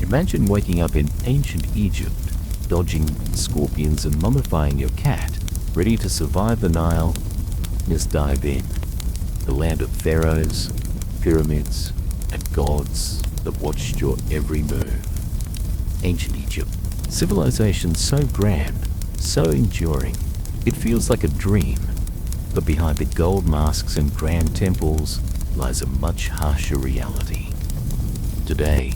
Imagine waking up in ancient Egypt, dodging scorpions and mummifying your cat, ready to survive the Nile. Let's dive in. The land of pharaohs, pyramids, and gods that watched your every move. Ancient Egypt. Civilization so grand, so enduring, it feels like a dream. But behind the gold masks and grand temples lies a much harsher reality. Today,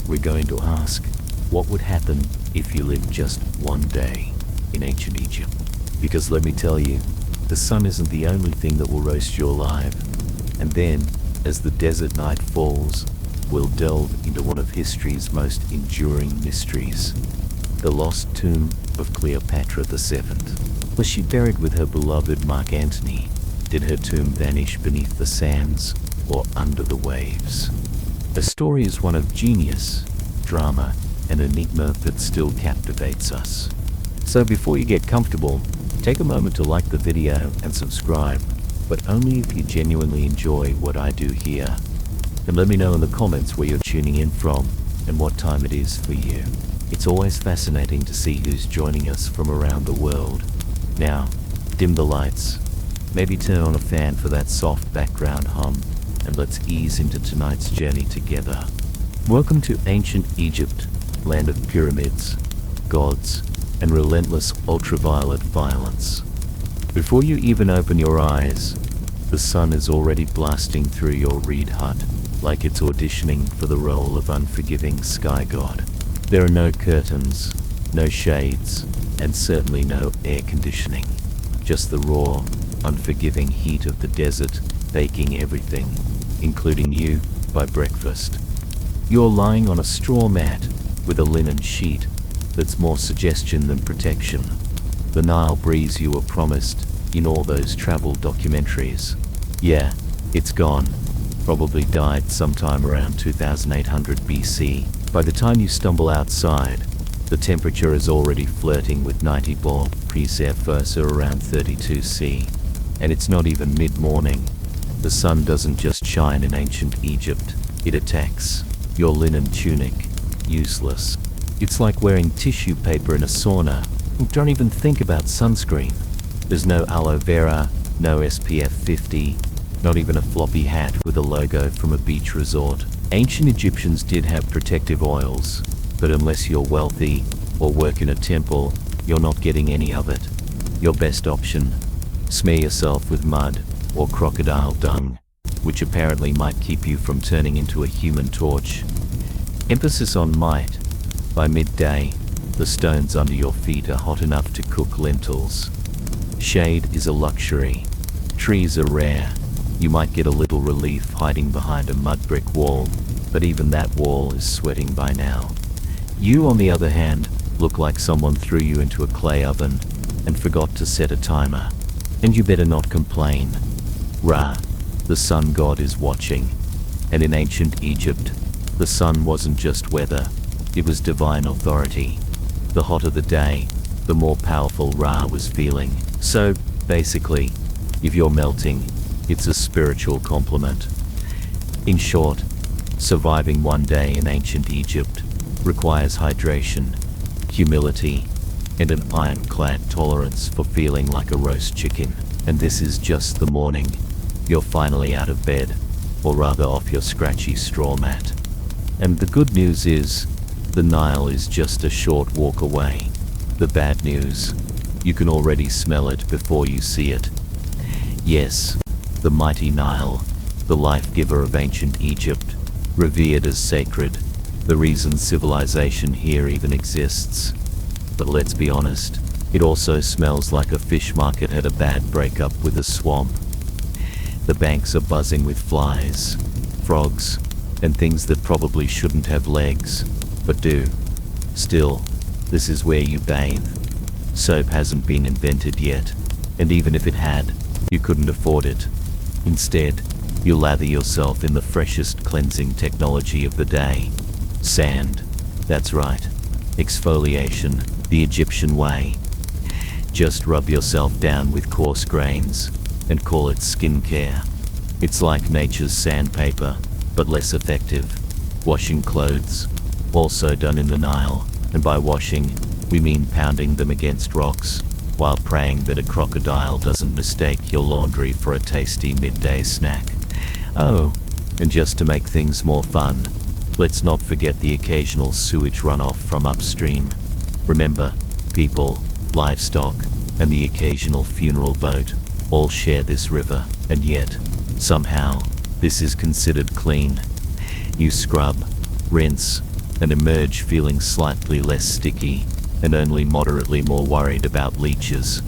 we're going to ask, what would happen if you lived just one day in ancient Egypt? Because let me tell you, the sun isn't the only thing that will roast you alive. And then, as the desert night falls, we'll delve into one of history's most enduring mysteries. The lost tomb of Cleopatra VII. Was she buried with her beloved Mark Antony? Did her tomb vanish beneath the sands or under the waves? The story is one of genius, drama, and enigma that still captivates us. So before you get comfortable, take a moment to like the video and subscribe, but only if you genuinely enjoy what I do here. And let me know in the comments where you're tuning in from and what time it is for you. It's always fascinating to see who's joining us from around the world. Now, dim the lights, maybe turn on a fan for that soft background hum, and let's ease into tonight's journey together. Welcome to ancient Egypt, land of pyramids, gods, and relentless ultraviolet violence. Before you even open your eyes, the sun is already blasting through your reed hut, like it's auditioning for the role of unforgiving sky god. There are no curtains, no shades, and certainly no air conditioning. Just the raw, unforgiving heat of the desert baking everything, including you, by breakfast. You're lying on a straw mat with a linen sheet that's more suggestion than protection. The Nile breeze you were promised in all those travel documentaries. Yeah, it's gone. Probably died sometime around 2800 BC. By the time you stumble outside, the temperature is already flirting with 90 degrees around 32 C. And it's not even mid-morning. The sun doesn't just shine in ancient Egypt, it attacks. Your linen tunic, useless. It's like wearing tissue paper in a sauna. Don't even think about sunscreen. There's no aloe vera, no SPF 50, not even a floppy hat with a logo from a beach resort. Ancient Egyptians did have protective oils, but unless you're wealthy or work in a temple, you're not getting any of it. Your best option, smear yourself with mud or crocodile dung, which apparently might keep you from turning into a human torch. Emphasis on might. By midday, the stones under your feet are hot enough to cook lentils. Shade is a luxury. Trees are rare. You might get a little relief hiding behind a mud brick wall, but even that wall is sweating by now. You, on the other hand, look like someone threw you into a clay oven and forgot to set a timer. And you better not complain. Ra, the sun god, is watching. And in ancient Egypt, the sun wasn't just weather, it was divine authority. The hotter the day, the more powerful Ra was feeling. So, basically, if you're melting, it's a spiritual compliment. In short, surviving one day in ancient Egypt requires hydration, humility, and an ironclad tolerance for feeling like a roast chicken. And this is just the morning. You're finally out of bed, or rather off your scratchy straw mat. And the good news is, the Nile is just a short walk away. The bad news, you can already smell it before you see it. Yes, the mighty Nile, the life-giver of ancient Egypt, revered as sacred, the reason civilization here even exists. But let's be honest, it also smells like a fish market had a bad breakup with a swamp. The banks are buzzing with flies, frogs, and things that probably shouldn't have legs, but do. Still, this is where you bathe. Soap hasn't been invented yet, and even if it had, you couldn't afford it. Instead, you lather yourself in the freshest cleansing technology of the day. Sand. That's right. Exfoliation, the Egyptian way. Just rub yourself down with coarse grains and call it skincare. It's like nature's sandpaper, but less effective. Washing clothes, also done in the Nile, and by washing, we mean pounding them against rocks, while praying that a crocodile doesn't mistake your laundry for a tasty midday snack. Oh, and just to make things more fun, let's not forget the occasional sewage runoff from upstream. Remember, people, livestock, and the occasional funeral boat all share this river, and yet, somehow, this is considered clean. You scrub, rinse, and emerge feeling slightly less sticky, and only moderately more worried about leeches.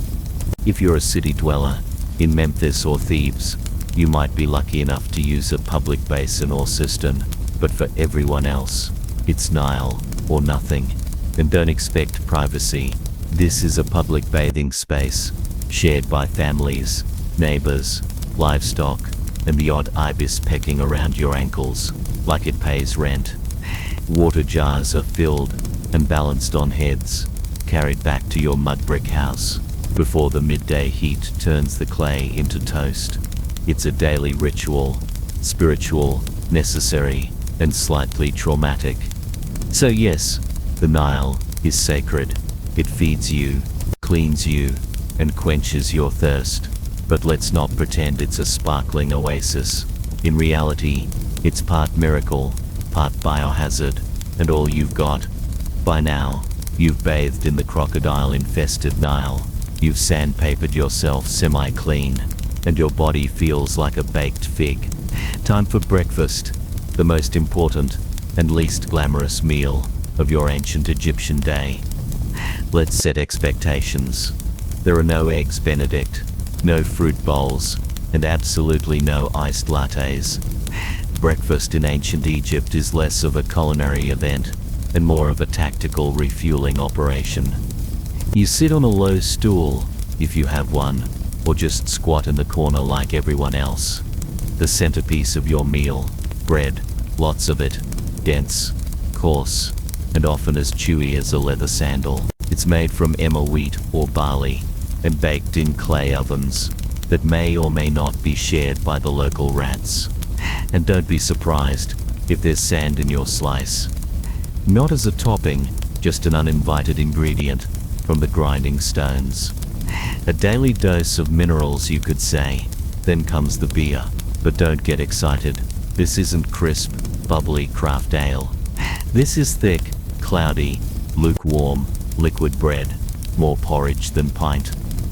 If you're a city dweller, in Memphis or Thebes, you might be lucky enough to use a public basin or cistern, but for everyone else, it's Nile or nothing. And don't expect privacy. This is a public bathing space, shared by families, neighbors, livestock, and the odd ibis pecking around your ankles, like it pays rent. Water jars are filled and balanced on heads, carried back to your mud brick house, before the midday heat turns the clay into toast. It's a daily ritual, spiritual, necessary, and slightly traumatic. So yes, the Nile is sacred. It feeds you, cleans you, and quenches your thirst. But let's not pretend it's a sparkling oasis. In reality, it's part miracle, part biohazard, and all you've got. By now, you've bathed in the crocodile-infested Nile. You've sandpapered yourself semi-clean, and your body feels like a baked fig. Time for breakfast, the most important and least glamorous meal of your ancient Egyptian day. Let's set expectations. There are no eggs Benedict, no fruit bowls, and absolutely no iced lattes. Breakfast in ancient Egypt is less of a culinary event and more of a tactical refueling operation. You sit on a low stool, if you have one, or just squat in the corner like everyone else. The centerpiece of your meal, bread, lots of it, dense, coarse, and often as chewy as a leather sandal. It's made from emmer wheat or barley, and baked in clay ovens that may or may not be shared by the local rats. And don't be surprised if there's sand in your slice. Not as a topping, just an uninvited ingredient from the grinding stones. A daily dose of minerals, you could say. Then comes the beer. But don't get excited. This isn't crisp, bubbly craft ale. This is thick, cloudy, lukewarm, liquid bread. More porridge than pint.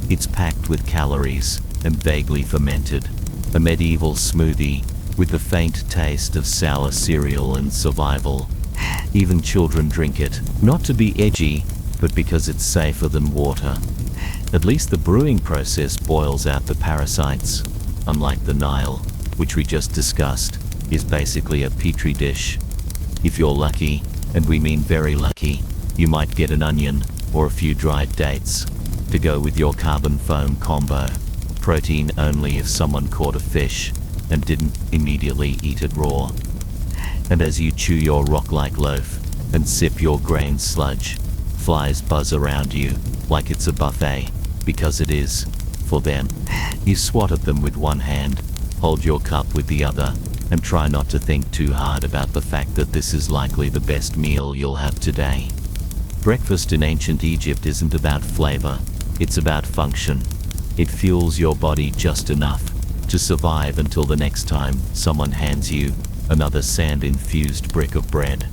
It's packed with calories and vaguely fermented. A medieval smoothie with the faint taste of sour cereal and survival. Even children drink it, not to be edgy, but because it's safer than water. At least the brewing process boils out the parasites, unlike the Nile, which we just discussed, is basically a petri dish. If you're lucky, and we mean very lucky, you might get an onion or a few dried dates to go with your carbon foam combo. Protein only if someone caught a fish and didn't immediately eat it raw. And as you chew your rock-like loaf and sip your grain sludge, flies buzz around you like it's a buffet, because it is, for them. You swat at them with one hand, hold your cup with the other, and try not to think too hard about the fact that this is likely the best meal you'll have today. Breakfast in ancient Egypt isn't about flavor, it's about function. It fuels your body just enough to survive until the next time someone hands you another sand-infused brick of bread.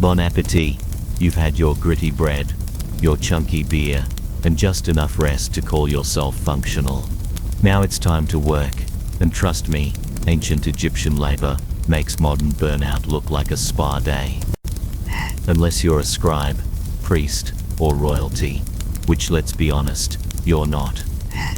Bon appetit! You've had your gritty bread, your chunky beer, and just enough rest to call yourself functional. Now it's time to work, and trust me, ancient Egyptian labor makes modern burnout look like a spa day. Unless you're a scribe, priest, or royalty, which, let's be honest, you're not.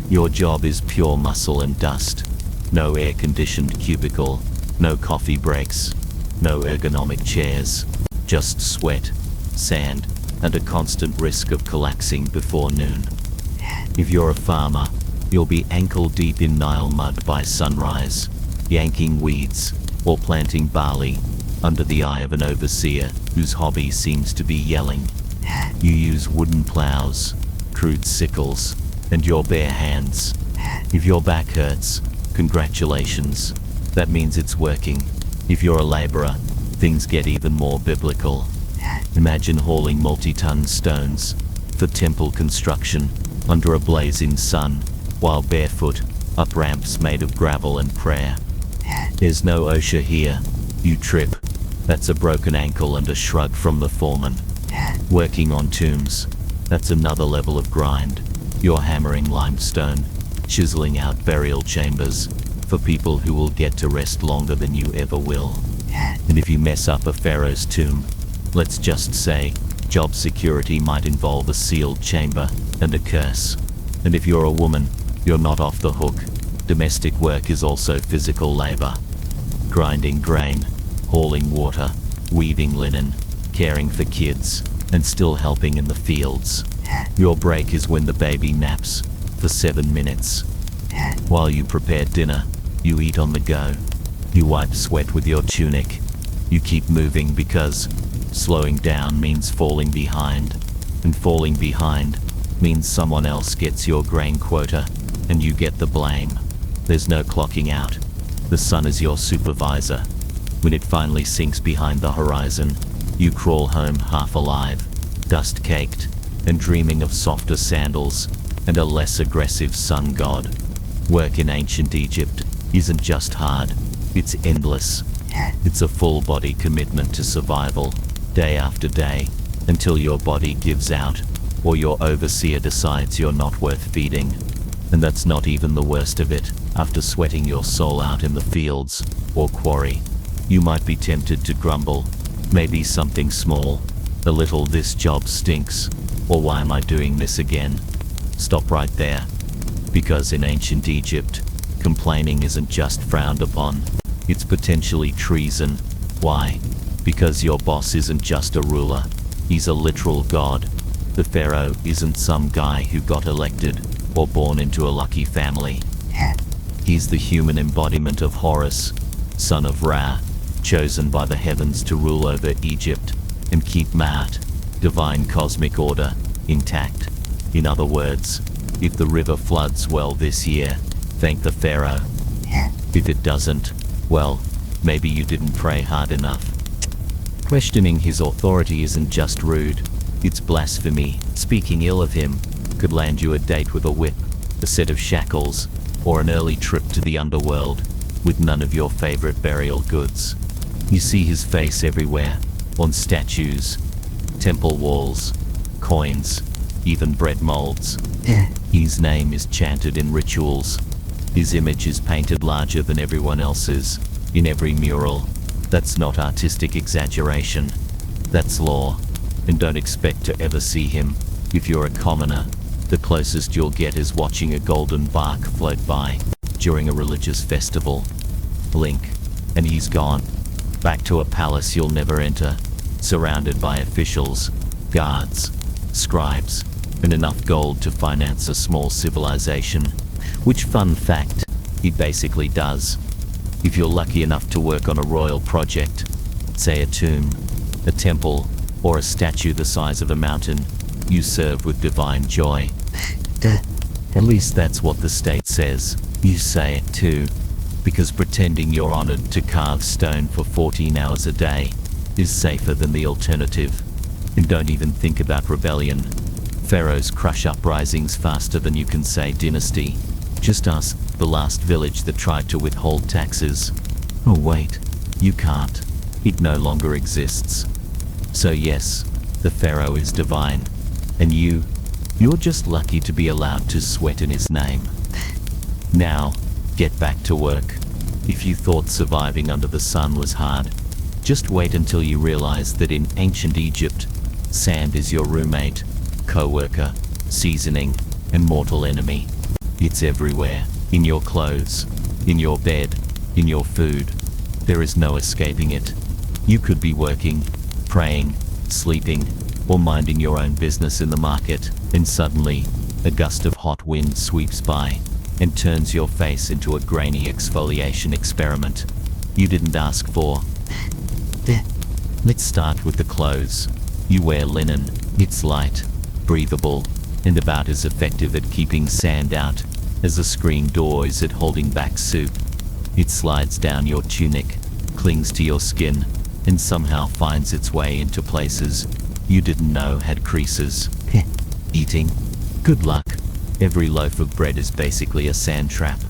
Your job is pure muscle and dust. No air-conditioned cubicle, no coffee breaks, no ergonomic chairs, just sweat, sand, and a constant risk of collapsing before noon. If you're a farmer, you'll be ankle-deep in Nile mud by sunrise, yanking weeds, or planting barley, under the eye of an overseer whose hobby seems to be yelling. You use wooden plows, crude sickles, and your bare hands. If your back hurts, congratulations. That means it's working. If you're a laborer, things get even more biblical. Imagine hauling multi-ton stones for temple construction under a blazing sun, while barefoot up ramps made of gravel and prayer. There's no OSHA here. You trip. That's a broken ankle and a shrug from the foreman. Working on tombs. That's another level of grind. You're hammering limestone, chiseling out burial chambers for people who will get to rest longer than you ever will. And if you mess up a pharaoh's tomb, let's just say, job security might involve a sealed chamber and a curse. And if you're a woman, you're not off the hook. Domestic work is also physical labor. Grinding grain, hauling water, weaving linen, caring for kids, and still helping in the fields. Your break is when the baby naps for 7 minutes. While you prepare dinner, you eat on the go. You wipe sweat with your tunic. You keep moving because slowing down means falling behind, and falling behind means someone else gets your grain quota and you get the blame. There's no clocking out. The sun is your supervisor. When it finally sinks behind the horizon, you crawl home half alive, dust-caked, and dreaming of softer sandals and a less aggressive sun god. Work in ancient Egypt isn't just hard, it's endless. It's a full-body commitment to survival, day after day, until your body gives out, or your overseer decides you're not worth feeding. And that's not even the worst of it. After sweating your soul out in the fields or quarry, you might be tempted to grumble, maybe something small, a little "this job stinks," or "why am I doing this again?" Stop right there. Because in ancient Egypt, complaining isn't just frowned upon, it's potentially treason. Why? Because your boss isn't just a ruler, he's a literal god. The pharaoh isn't some guy who got elected or born into a lucky family. He's the human embodiment of Horus, son of Ra, chosen by the heavens to rule over Egypt and keep Ma'at, divine cosmic order, intact. In other words, if the river floods well this year, thank the pharaoh. If it doesn't, well, maybe you didn't pray hard enough. Questioning his authority isn't just rude, it's blasphemy. Speaking ill of him could land you a date with a whip, a set of shackles, or an early trip to the underworld with none of your favorite burial goods. You see his face everywhere, on statues, temple walls, coins, even bread molds. His name is chanted in rituals. His image is painted larger than everyone else's, in every mural. That's not artistic exaggeration. That's law. And don't expect to ever see him if you're a commoner. The closest you'll get is watching a golden bark float by during a religious festival. Blink, and he's gone. Back to a palace you'll never enter, surrounded by officials, guards, scribes, and enough gold to finance a small civilization. Which, fun fact, he basically does. If you're lucky enough to work on a royal project, say a tomb, a temple, or a statue the size of a mountain, you serve with divine joy. At least that's what the state says. You say it too, because pretending you're honored to carve stone for 14 hours a day is safer than the alternative. And don't even think about rebellion. Pharaohs crush uprisings faster than you can say dynasty. Just ask the last village that tried to withhold taxes. Oh wait, you can't. It no longer exists. So yes, the pharaoh is divine. And you're just lucky to be allowed to sweat in his name. Now, get back to work. If you thought surviving under the sun was hard, just wait until you realize that in ancient Egypt, sand is your roommate, co-worker, seasoning, and mortal enemy. It's everywhere, in your clothes, in your bed, in your food. There is no escaping it. You could be working, praying, sleeping, or minding your own business in the market, and suddenly, a gust of hot wind sweeps by and turns your face into a grainy exfoliation experiment you didn't ask for. Let's start with the clothes. You wear linen. It's light, breathable, and about as effective at keeping sand out as a screen door is at holding back soup. It slides down your tunic, clings to your skin, and somehow finds its way into places you didn't know had creases. Eating? Good luck. Every loaf of bread is basically a sand trap.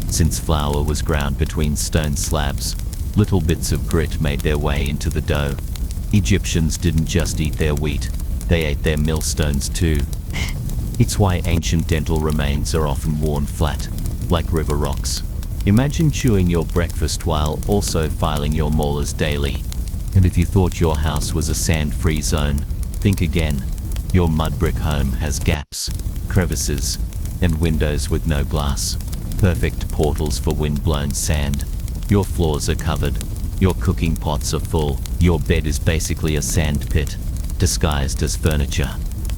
Since flour was ground between stone slabs, little bits of grit made their way into the dough. Egyptians didn't just eat their wheat, they ate their millstones too. It's why ancient dental remains are often worn flat, like river rocks. Imagine chewing your breakfast while also filing your molars daily. And if you thought your house was a sand-free zone, think again. Your mud brick home has gaps, crevices, and windows with no glass. Perfect portals for wind-blown sand. Your floors are covered. Your cooking pots are full. Your bed is basically a sand pit, disguised as furniture.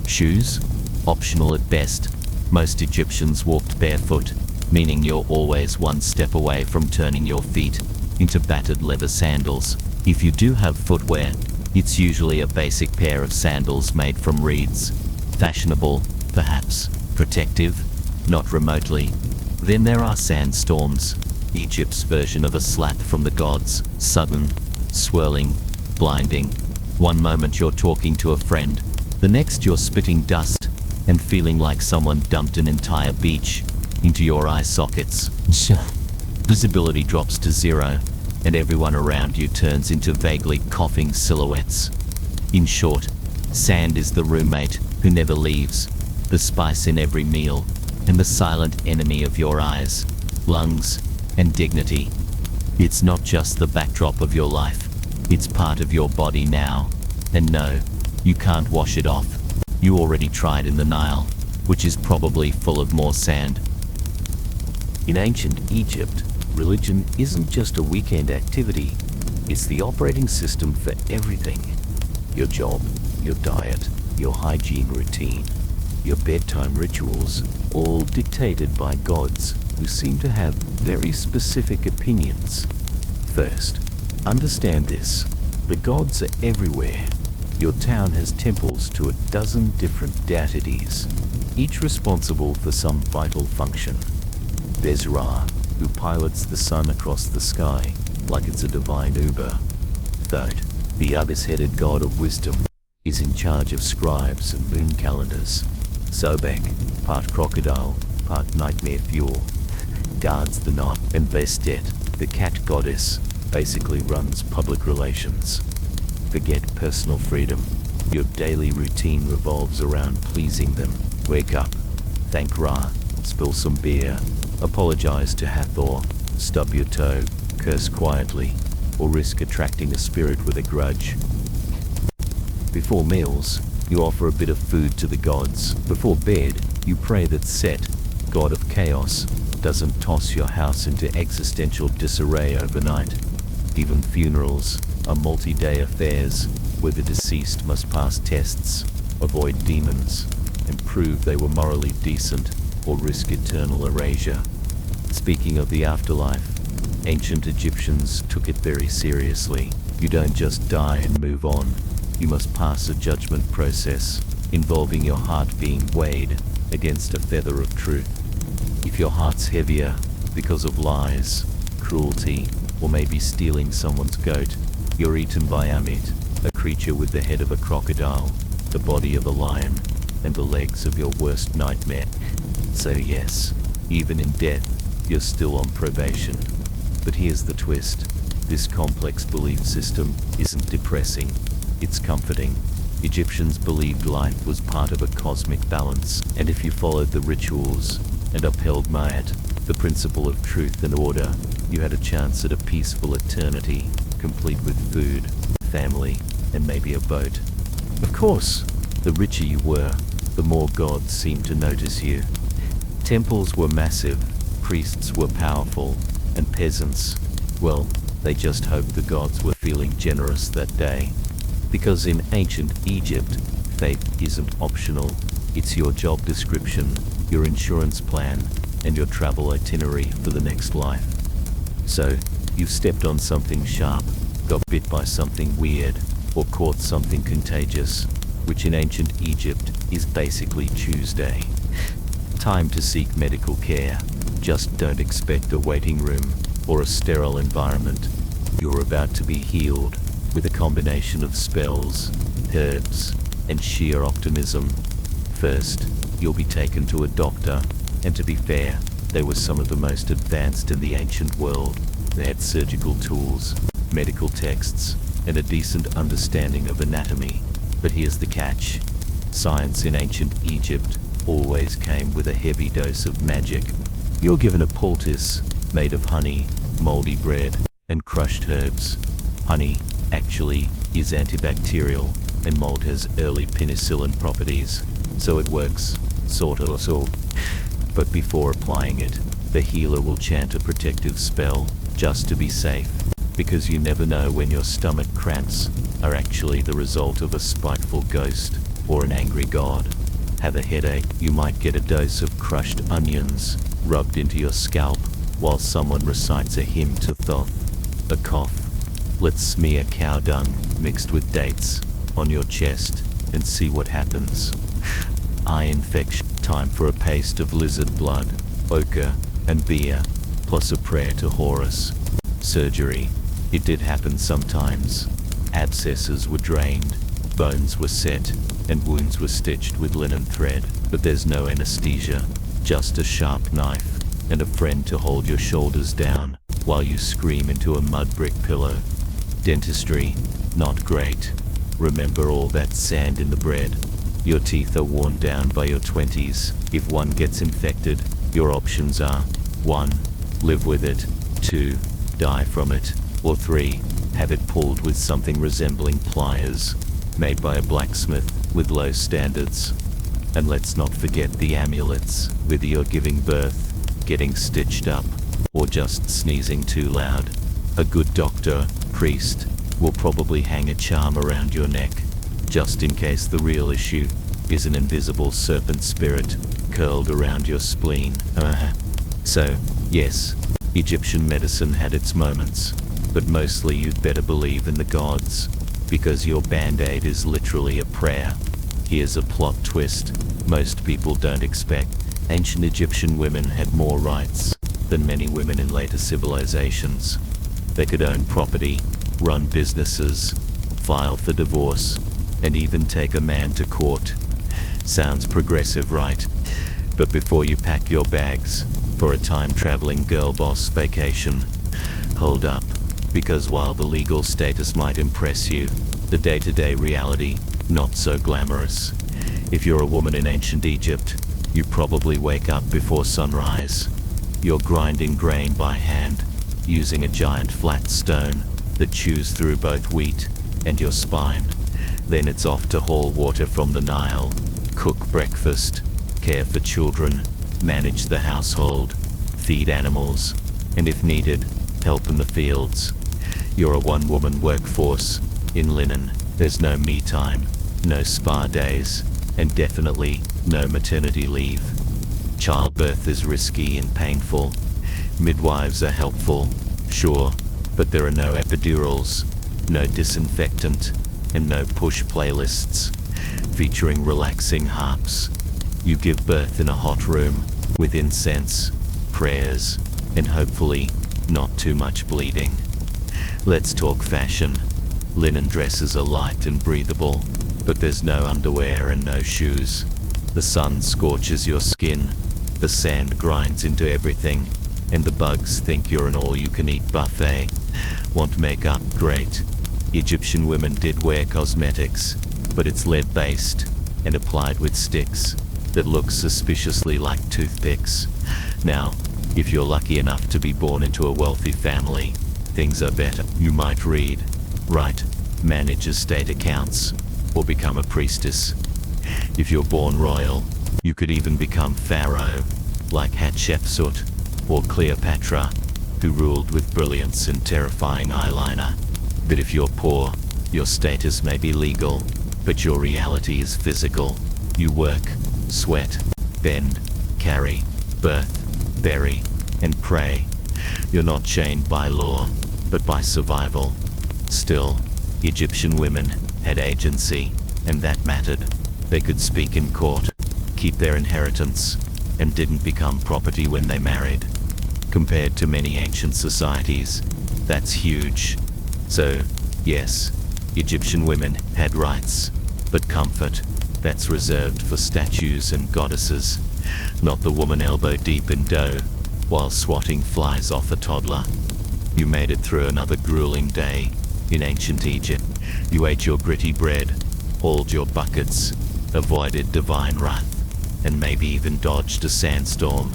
Shoes? Optional at best. Most Egyptians walked barefoot, meaning you're always one step away from turning your feet into battered leather sandals. If you do have footwear, it's usually a basic pair of sandals made from reeds. Fashionable, perhaps. Protective, not remotely. Then there are sandstorms, Egypt's version of a slap from the gods. Sudden, swirling, blinding. One moment you're talking to a friend, the next you're spitting dust and feeling like someone dumped an entire beach into your eye sockets. Visibility drops to zero, and everyone around you turns into vaguely coughing silhouettes. In short, sand is the roommate who never leaves, the spice in every meal, and the silent enemy of your eyes, lungs, and dignity. It's not just the backdrop of your life, it's part of your body now. And no, you can't wash it off. You already tried in the Nile, which is probably full of more sand. In ancient Egypt, religion isn't just a weekend activity, it's the operating system for everything. Your job, your diet, your hygiene routine, your bedtime rituals, all dictated by gods who seem to have very specific opinions. First, understand this. The gods are everywhere. Your town has temples to a dozen different deities, each responsible for some vital function. There's Ra, who pilots the sun across the sky like it's a divine Uber. Third, the ibis-headed god of wisdom is in charge of scribes and moon calendars. Sobek, part crocodile, part nightmare fuel, guards the knot. And Bastet, the cat goddess, basically runs public relations. Forget personal freedom. Your daily routine revolves around pleasing them. Wake up, thank Ra, spill some beer, apologize to Hathor, stub your toe, curse quietly, or risk attracting a spirit with a grudge. Before meals, you offer a bit of food to the gods. Before bed, you pray that Set, god of chaos, doesn't toss your house into existential disarray overnight. Even funerals are multi-day affairs where the deceased must pass tests, avoid demons, and prove they were morally decent or risk eternal erasure. Speaking of the afterlife, ancient Egyptians took it very seriously. You don't just die and move on. You must pass a judgment process involving your heart being weighed against a feather of truth. If your heart's heavier because of lies, cruelty, or maybe stealing someone's goat, you're eaten by Amit, a creature with the head of a crocodile, the body of a lion, and the legs of your worst nightmare. So yes, even in death, you're still on probation. But here's the twist. This complex belief system isn't depressing, it's comforting. Egyptians believed life was part of a cosmic balance, and if you followed the rituals and upheld Ma'at, the principle of truth and order, you had a chance at a peaceful eternity, complete with food, family, and maybe a boat. Of course, the richer you were, the more gods seemed to notice you. Temples were massive, priests were powerful, and peasants, well, they just hoped the gods were feeling generous that day. Because in ancient Egypt, faith isn't optional. It's your job description, your insurance plan, and your travel itinerary for the next life. So, you've stepped on something sharp, got bit by something weird, or caught something contagious, which in ancient Egypt is basically Tuesday. Time to seek medical care. Just don't expect a waiting room or a sterile environment. You're about to be healed with a combination of spells, herbs, and sheer optimism. First, you'll be taken to a doctor, and to be fair, they were some of the most advanced in the ancient world. They had surgical tools, medical texts, and a decent understanding of anatomy. But here's the catch. Science in ancient Egypt always came with a heavy dose of magic. You're given a poultice made of honey, moldy bread, and crushed herbs. Honey, actually, is antibacterial, and mold has early penicillin properties, so it works, sort of. But before applying it, the healer will chant a protective spell, just to be safe, because you never know when your stomach cramps are actually the result of a spiteful ghost or an angry god. Have a headache, you might get a dose of crushed onions rubbed into your scalp while someone recites a hymn to Thoth. A cough, let's smear cow dung mixed with dates on your chest and see what happens. Eye infection, time for a paste of lizard blood, ochre, and beer, plus a prayer to Horus. Surgery, it did happen sometimes. Abscesses were drained, bones were set, and wounds were stitched with linen thread. But there's no anesthesia, just a sharp knife, and a friend to hold your shoulders down while you scream into a mud brick pillow. Dentistry, not great. Remember all that sand in the bread. Your teeth are worn down by your 20s. If one gets infected, your options are 1. Live with it, 2. Die from it, or 3. Have it pulled with something resembling pliers, made by a blacksmith with low standards. And let's not forget the amulets, whether you're giving birth, getting stitched up, or just sneezing too loud. A good doctor, priest, will probably hang a charm around your neck, just in case the real issue is an invisible serpent spirit curled around your spleen. So, yes, Egyptian medicine had its moments, but mostly you'd better believe in the gods, because your band-aid is literally a prayer. Here's a plot twist most people don't expect. Ancient Egyptian women had more rights than many women in later civilizations. They could own property, run businesses, file for divorce, and even take a man to court. Sounds progressive, right? But before you pack your bags for a time-traveling girl boss vacation, hold up, because while the legal status might impress you, the day-to-day reality, not so glamorous. If you're a woman in ancient Egypt, you probably wake up before sunrise. You're grinding grain by hand, using a giant flat stone that chews through both wheat and your spine. Then it's off to haul water from the Nile, cook breakfast, care for children, manage the household, feed animals, and if needed, help in the fields. You're a one-woman workforce, in linen. There's no me time, no spa days, and definitely no maternity leave. Childbirth is risky and painful. Midwives are helpful, sure, but there are no epidurals, no disinfectant, and no push playlists featuring relaxing harps. You give birth in a hot room with incense, prayers, and hopefully not too much bleeding. Let's talk fashion. Linen dresses are light and breathable, but there's no underwear and no shoes. The sun scorches your skin, the sand grinds into everything, and the bugs think you're an all-you-can-eat buffet. Want makeup? Great. Egyptian women did wear cosmetics, but it's lead-based and applied with sticks that look suspiciously like toothpicks. Now, if you're lucky enough to be born into a wealthy family, things are better. You might read, write, manage estate accounts, or become a priestess. If you're born royal, you could even become Pharaoh, like Hatshepsut or Cleopatra, who ruled with brilliance and terrifying eyeliner. But if you're poor, your status may be legal, but your reality is physical. You work, sweat, bend, carry, birth, bury, and pray. You're not chained by law, but by survival. Still, Egyptian women had agency, and that mattered. They could speak in court, keep their inheritance, and didn't become property when they married. Compared to many ancient societies, that's huge. So, yes, Egyptian women had rights, but comfort that's reserved for statues and goddesses, not the woman elbow deep in dough while swatting flies off a toddler. You made it through another grueling day in ancient Egypt. You ate your gritty bread, hauled your buckets, avoided divine wrath, and maybe even dodged a sandstorm.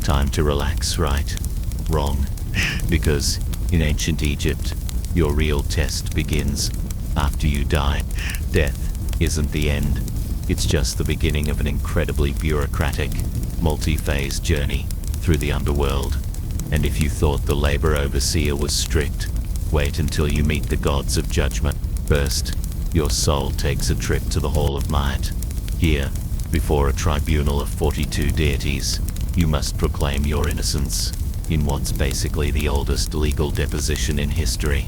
Time to relax, right? Wrong. Because in ancient Egypt, your real test begins after you die. Death isn't the end. It's just the beginning of an incredibly bureaucratic, multi-phase journey through the underworld. And if you thought the labor overseer was strict, wait until you meet the gods of judgment. First, your soul takes a trip to the Hall of Might. Here, before a tribunal of 42 deities, you must proclaim your innocence in what's basically the oldest legal deposition in history.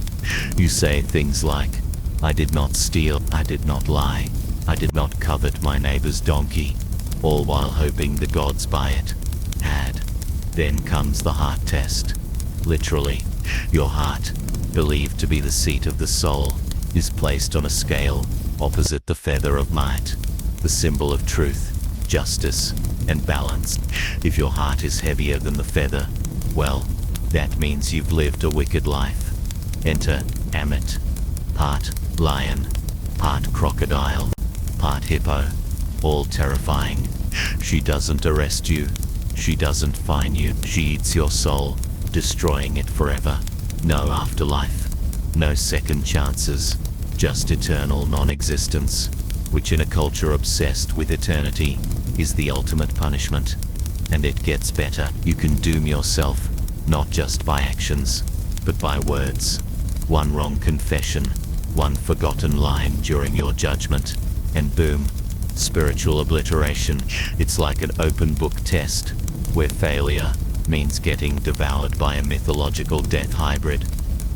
You say things like, "I did not steal, I did not lie, I did not covet my neighbor's donkey," all while hoping the gods buy it. Had. Then comes the heart test. Literally, your heart, believed to be the seat of the soul, is placed on a scale opposite the feather of might, the symbol of truth, justice, and balance. If your heart is heavier than the feather, well, that means you've lived a wicked life. Enter Amit, part lion, part crocodile, part hippo, all terrifying. She doesn't arrest you, she doesn't fine you, she eats your soul, destroying it forever. No afterlife, no second chances, just eternal non-existence, which in a culture obsessed with eternity is the ultimate punishment. And it gets better. You can doom yourself, not just by actions, but by words. One wrong confession, one forgotten line during your judgment, and boom, spiritual obliteration. It's like an open book test, where failure means getting devoured by a mythological death hybrid.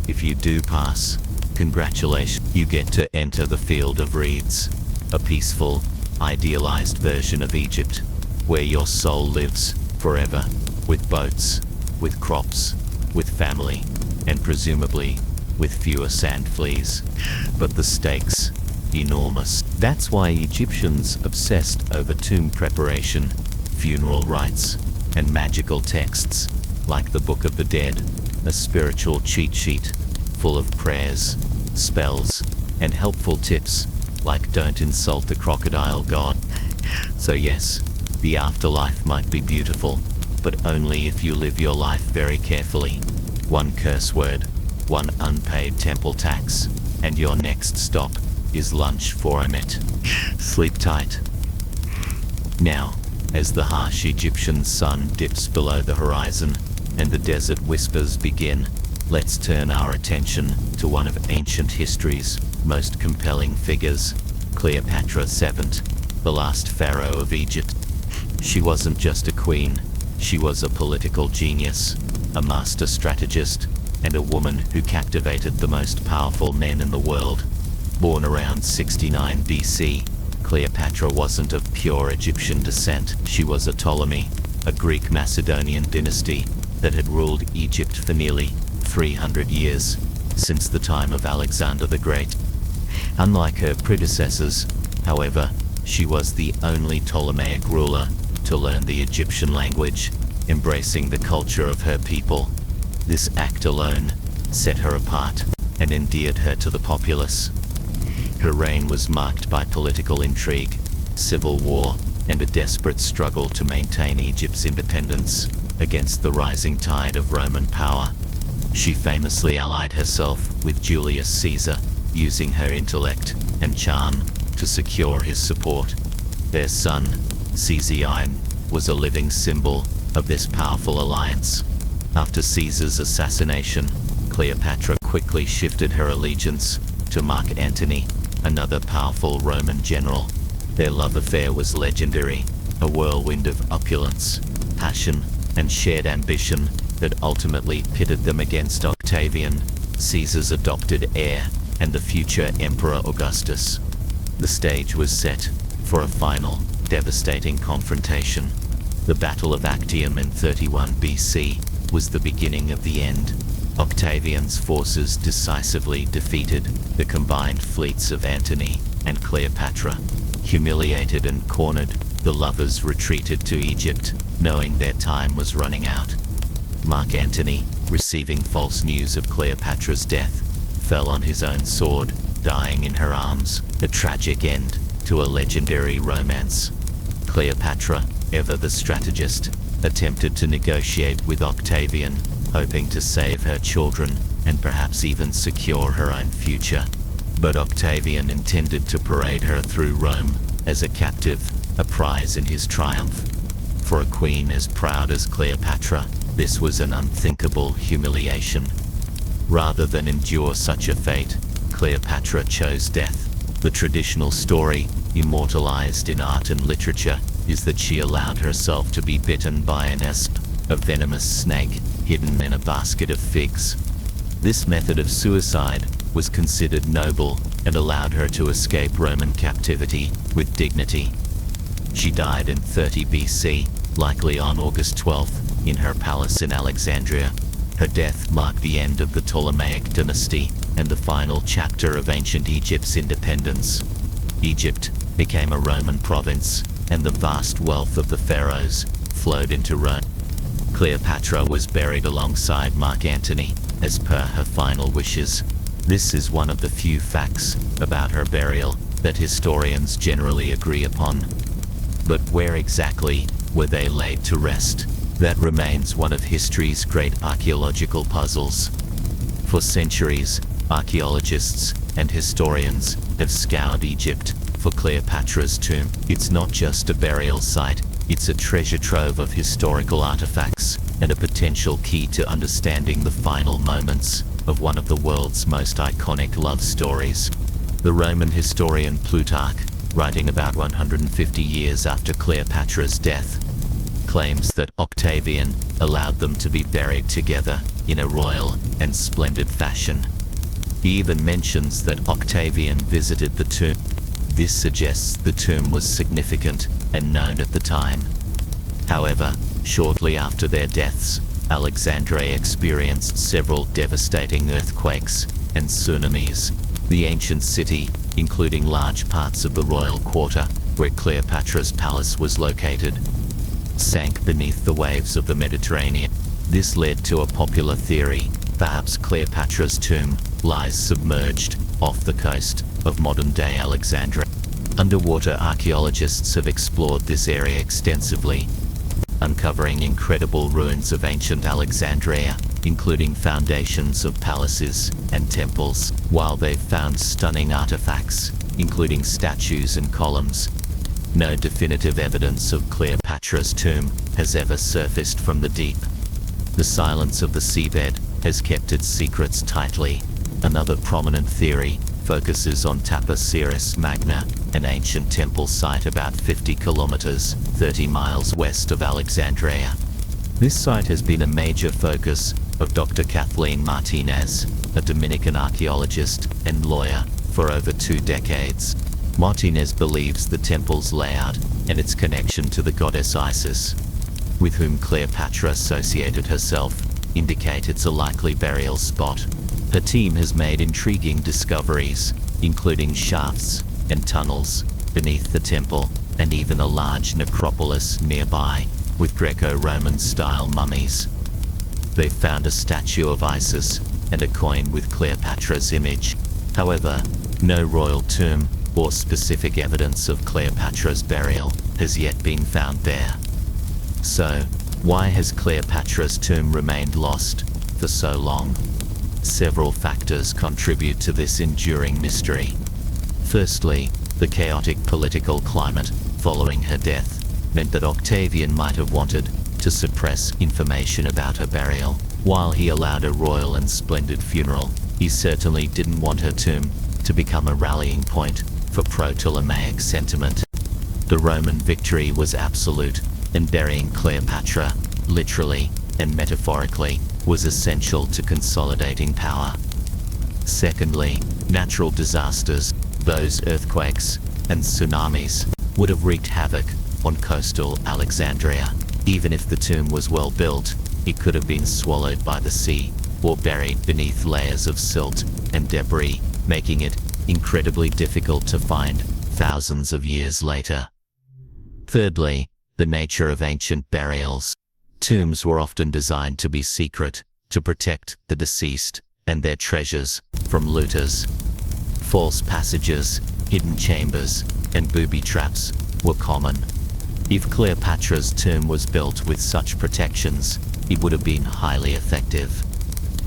If you do pass, congratulations, you get to enter the field of reeds, a peaceful, idealized version of Egypt, where your soul lives forever, with boats, with crops, with family, and presumably with fewer sand fleas. But the stakes, enormous. That's why Egyptians obsessed over tomb preparation, funeral rites, and magical texts, like the Book of the Dead, a spiritual cheat sheet, full of prayers, spells, and helpful tips, like don't insult the crocodile god. So yes, the afterlife might be beautiful, but only if you live your life very carefully. One curse word, one unpaid temple tax, and your next stop is lunch for Amit. Sleep tight. Now, as the harsh Egyptian sun dips below the horizon and the desert whispers begin, let's turn our attention to one of ancient history's most compelling figures, Cleopatra VII, the last pharaoh of Egypt. She wasn't just a queen, she was a political genius, a master strategist, and a woman who captivated the most powerful men in the world. Born around 69 BC, Cleopatra wasn't of pure Egyptian descent. She was a Ptolemy, a Greek Macedonian dynasty that had ruled Egypt for nearly 300 years, since the time of Alexander the Great. Unlike her predecessors, however, she was the only Ptolemaic ruler to learn the Egyptian language, embracing the culture of her people. This act alone set her apart and endeared her to the populace. Her reign was marked by political intrigue, civil war, and a desperate struggle to maintain Egypt's independence against the rising tide of Roman power. She famously allied herself with Julius Caesar, using her intellect and charm to secure his support. Their son, Caesian, was a living symbol of this powerful alliance. After Caesar's assassination, Cleopatra quickly shifted her allegiance to Mark Antony, another powerful Roman general. Their love affair was legendary, a whirlwind of opulence, passion, and shared ambition that ultimately pitted them against Octavian, Caesar's adopted heir, and the future Emperor Augustus. The stage was set for a final, devastating confrontation. The Battle of Actium in 31 BC was the beginning of the end. Octavian's forces decisively defeated the combined fleets of Antony and Cleopatra. Humiliated and cornered, the lovers retreated to Egypt, knowing their time was running out. Mark Antony, receiving false news of Cleopatra's death, fell on his own sword, dying in her arms, a tragic end to a legendary romance. Cleopatra, ever the strategist, attempted to negotiate with Octavian, hoping to save her children and perhaps even secure her own future. But Octavian intended to parade her through Rome as a captive, a prize in his triumph. For a queen as proud as Cleopatra, this was an unthinkable humiliation. Rather than endure such a fate, Cleopatra chose death. The traditional story, immortalized in art and literature, is that she allowed herself to be bitten by an asp, a venomous snake hidden in a basket of figs. This method of suicide was considered noble and allowed her to escape Roman captivity with dignity. She died in 30 BC, likely on August 12th, in her palace in Alexandria. Her death marked the end of the Ptolemaic dynasty and the final chapter of ancient Egypt's independence. Egypt became a Roman province, and the vast wealth of the pharaohs flowed into Rome. Cleopatra was buried alongside Mark Antony, as per her final wishes. This is one of the few facts about her burial that historians generally agree upon. But where exactly were they laid to rest? That remains one of history's great archaeological puzzles. For centuries, archaeologists and historians have scoured Egypt for Cleopatra's tomb. It's not just a burial site, it's a treasure trove of historical artifacts and a potential key to understanding the final moments of one of the world's most iconic love stories. The Roman historian Plutarch, writing about 150 years after Cleopatra's death, claims that Octavian allowed them to be buried together in a royal and splendid fashion. He even mentions that Octavian visited the tomb. This suggests the tomb was significant and known at the time. However, shortly after their deaths, Alexandria experienced several devastating earthquakes and tsunamis. The ancient city, including large parts of the royal quarter, where Cleopatra's palace was located, sank beneath the waves of the Mediterranean. This led to a popular theory: perhaps Cleopatra's tomb lies submerged off the coast of modern-day Alexandria. Underwater archaeologists have explored this area extensively, uncovering incredible ruins of ancient Alexandria, including foundations of palaces and temples. While they've found stunning artifacts, including statues and columns, no definitive evidence of Cleopatra's tomb has ever surfaced from the deep. The silence of the seabed has kept its secrets tightly. Another prominent theory focuses on Taposiris Magna, an ancient temple site about 50 kilometers, 30 miles west of Alexandria. This site has been a major focus of Dr. Kathleen Martinez, a Dominican archaeologist and lawyer, for over 2 decades. Martinez believes the temple's layout and its connection to the goddess Isis, with whom Cleopatra associated herself, indicate it's a likely burial spot. Her team has made intriguing discoveries, including shafts and tunnels beneath the temple, and even a large necropolis nearby, with Greco-Roman style mummies. They've found a statue of Isis and a coin with Cleopatra's image. However, no royal tomb or specific evidence of Cleopatra's burial has yet been found there. So, why has Cleopatra's tomb remained lost for so long? Several factors contribute to this enduring mystery. Firstly, the chaotic political climate following her death meant that Octavian might have wanted to suppress information about her burial. While he allowed a royal and splendid funeral, he certainly didn't want her tomb to become a rallying point for pro-Ptolemaic sentiment. The Roman victory was absolute, and burying Cleopatra, literally and metaphorically, was essential to consolidating power. Secondly, natural disasters, those earthquakes and tsunamis, would have wreaked havoc on coastal Alexandria. Even if the tomb was well built, it could have been swallowed by the sea, or buried beneath layers of silt and debris, making it incredibly difficult to find thousands of years later. Thirdly, the nature of ancient burials. Tombs were often designed to be secret, to protect the deceased and their treasures from looters. False passages, hidden chambers, and booby traps were common. If Cleopatra's tomb was built with such protections, it would have been highly effective.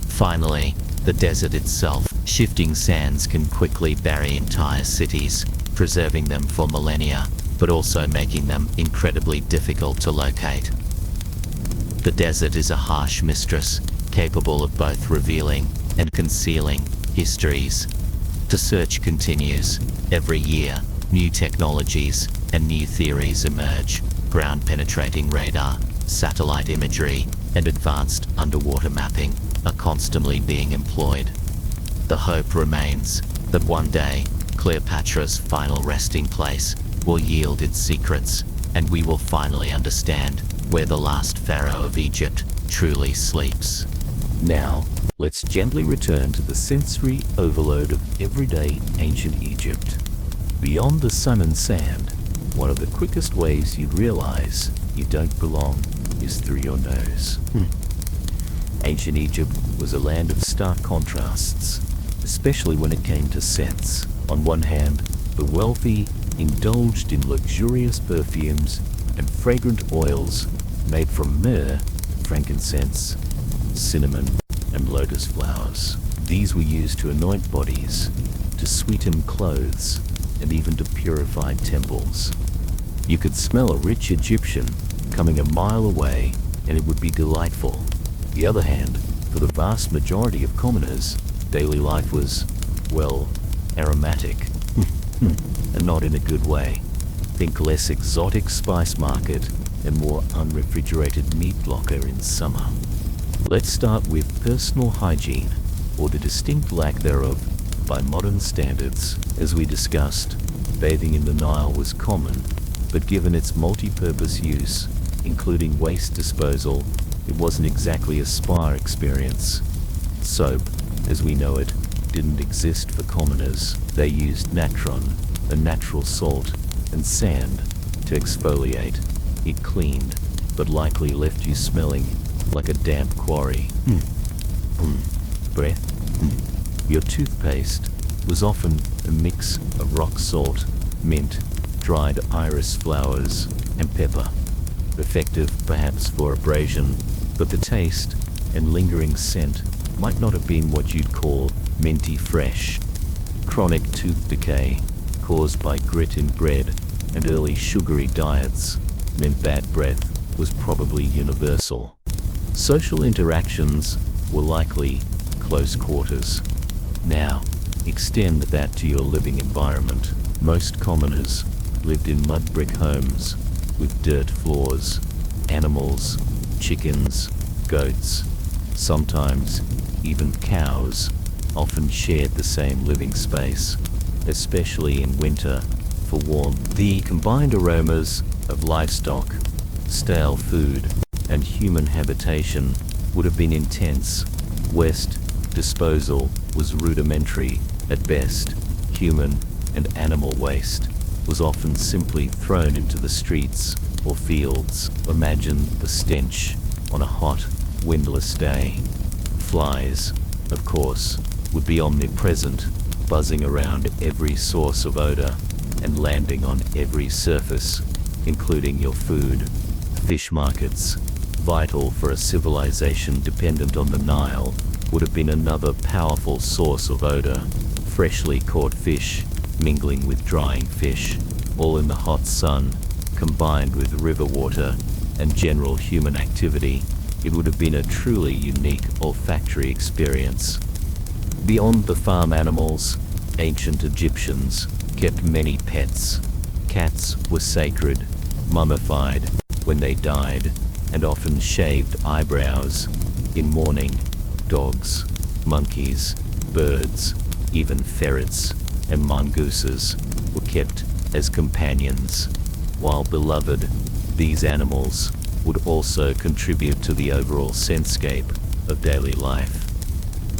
Finally, the desert itself. Shifting sands can quickly bury entire cities, preserving them for millennia, but also making them incredibly difficult to locate. The desert is a harsh mistress, capable of both revealing and concealing histories. The search continues. Every year, new technologies and new theories emerge. Ground-penetrating radar, satellite imagery, and advanced underwater mapping are constantly being employed. The hope remains that one day, Cleopatra's final resting place will yield its secrets, and we will finally understand where the last pharaoh of Egypt truly sleeps. Now, let's gently return to the sensory overload of everyday ancient Egypt. Beyond the sun and sand, one of the quickest ways you'd realize you don't belong is through your nose. Ancient Egypt was a land of stark contrasts, especially when it came to scents. On one hand, the wealthy indulged in luxurious perfumes and fragrant oils made from myrrh, frankincense, cinnamon, and lotus flowers. These were used to anoint bodies, to sweeten clothes, and even to purify temples. You could smell a rich Egyptian coming a mile away, and it would be delightful. On the other hand, for the vast majority of commoners, daily life was, well, aromatic. And not in a good way. Think less exotic spice market and more unrefrigerated meat locker in summer. Let's start with personal hygiene, or the distinct lack thereof by modern standards. As we discussed, bathing in the Nile was common, but given its multi-purpose use, including waste disposal, it wasn't exactly a spa experience. Soap, as we know it, didn't exist for commoners. They used natron, a natural salt, and sand to exfoliate. It cleaned, but likely left you smelling like a damp quarry. Breath. Your toothpaste was often a mix of rock salt, mint, dried iris flowers, and pepper. Effective perhaps for abrasion, but the taste and lingering scent might not have been what you'd call minty fresh. Chronic tooth decay, caused by grit in bread and early sugary diets, meant bad breath was probably universal. Social interactions were likely close quarters. Now, extend that to your living environment. Most commoners lived in mud brick homes with dirt floors. Animals, chickens, goats, sometimes even cows, often shared the same living space, especially in winter for warmth. The combined aromas of livestock, stale food, and human habitation would have been intense. Waste disposal was rudimentary at best. Human and animal waste was often simply thrown into the streets or fields. Imagine the stench on a hot, windless day. Flies, of course, would be omnipresent, buzzing around every source of odor and landing on every surface, including your food. Fish markets, vital for a civilization dependent on the Nile, would have been another powerful source of odor. Freshly caught fish mingling with drying fish, all in the hot sun, combined with river water and general human activity, it would have been a truly unique olfactory experience. Beyond the farm animals, ancient Egyptians kept many pets. Cats were sacred, mummified when they died, and often shaved eyebrows in mourning. Dogs, monkeys, birds, even ferrets and mongooses were kept as companions. While beloved, these animals would also contribute to the overall scentscape of daily life.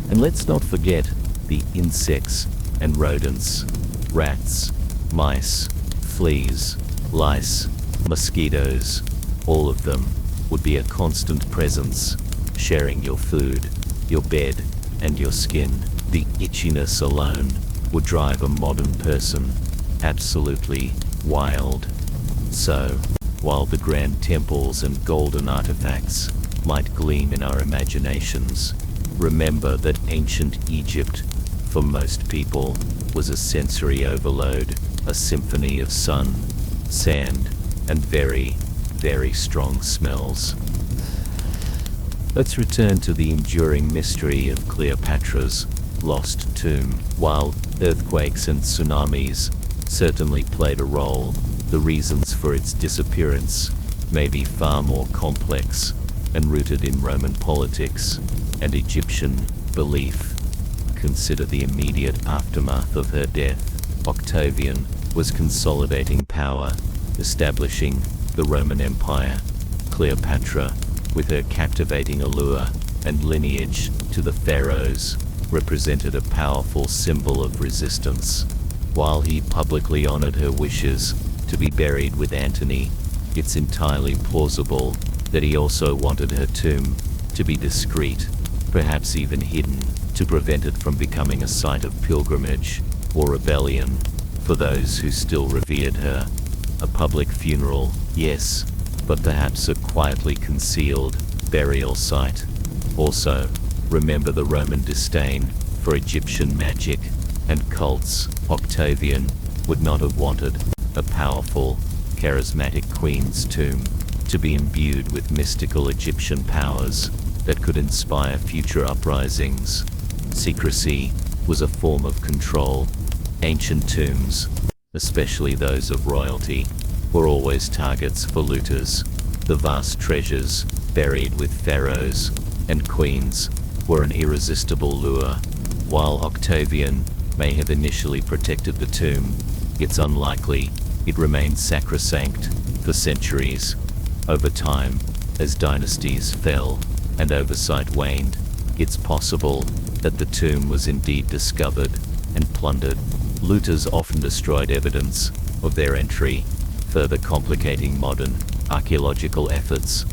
And let's not forget the insects and rodents, rats, mice, fleas, lice, mosquitoes. All of them would be a constant presence, sharing your food, your bed, and your skin. The itchiness alone would drive a modern person absolutely wild. So, while the grand temples and golden artifacts might gleam in our imaginations, remember that ancient Egypt, for most people, was a sensory overload, a symphony of sun, sand, and very, very strong smells. Let's return to the enduring mystery of Cleopatra's lost tomb. While earthquakes and tsunamis certainly played a role, the reasons for its disappearance may be far more complex and rooted in Roman politics and Egyptian belief. Consider the immediate aftermath of her death. Octavian was consolidating power, establishing the Roman Empire. Cleopatra, with her captivating allure and lineage to the pharaohs, represented a powerful symbol of resistance. While he publicly honored her wishes to be buried with Antony, it's entirely plausible that he also wanted her tomb to be discreet, perhaps even hidden, to prevent it from becoming a site of pilgrimage or rebellion for those who still revered her. A public funeral, yes, but perhaps a quietly concealed burial site. Also, remember the Roman disdain for Egyptian magic and cults. Octavian would not have wanted a powerful, charismatic queen's tomb to be imbued with mystical Egyptian powers that could inspire future uprisings. Secrecy was a form of control. Ancient tombs, especially those of royalty, were always targets for looters. The vast treasures buried with pharaohs and queens were an irresistible lure. While Octavian may have initially protected the tomb, it's unlikely it remained sacrosanct for centuries. Over time, as dynasties fell and oversight waned, it's possible that the tomb was indeed discovered and plundered. Looters often destroyed evidence of their entry, further complicating modern archaeological efforts.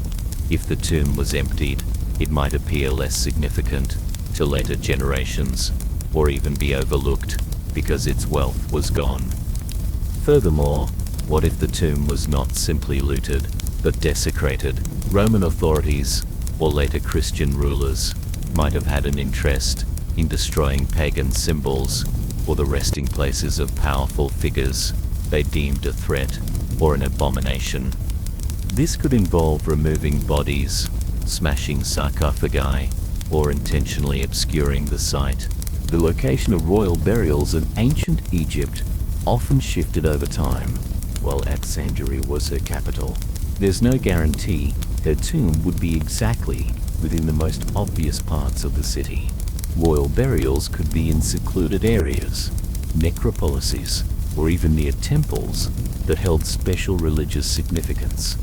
If the tomb was emptied, it might appear less significant to later generations, or even be overlooked because its wealth was gone. Furthermore, what if the tomb was not simply looted, but desecrated? Roman authorities, or later Christian rulers, might have had an interest in destroying pagan symbols or the resting places of powerful figures they deemed a threat or an abomination. This could involve removing bodies, smashing sarcophagi, or intentionally obscuring the site. The location of royal burials in ancient Egypt often shifted over time. While Alexandria was her capital, there's no guarantee her tomb would be exactly within the most obvious parts of the city. Royal burials could be in secluded areas, necropolises, or even near temples that held special religious significance.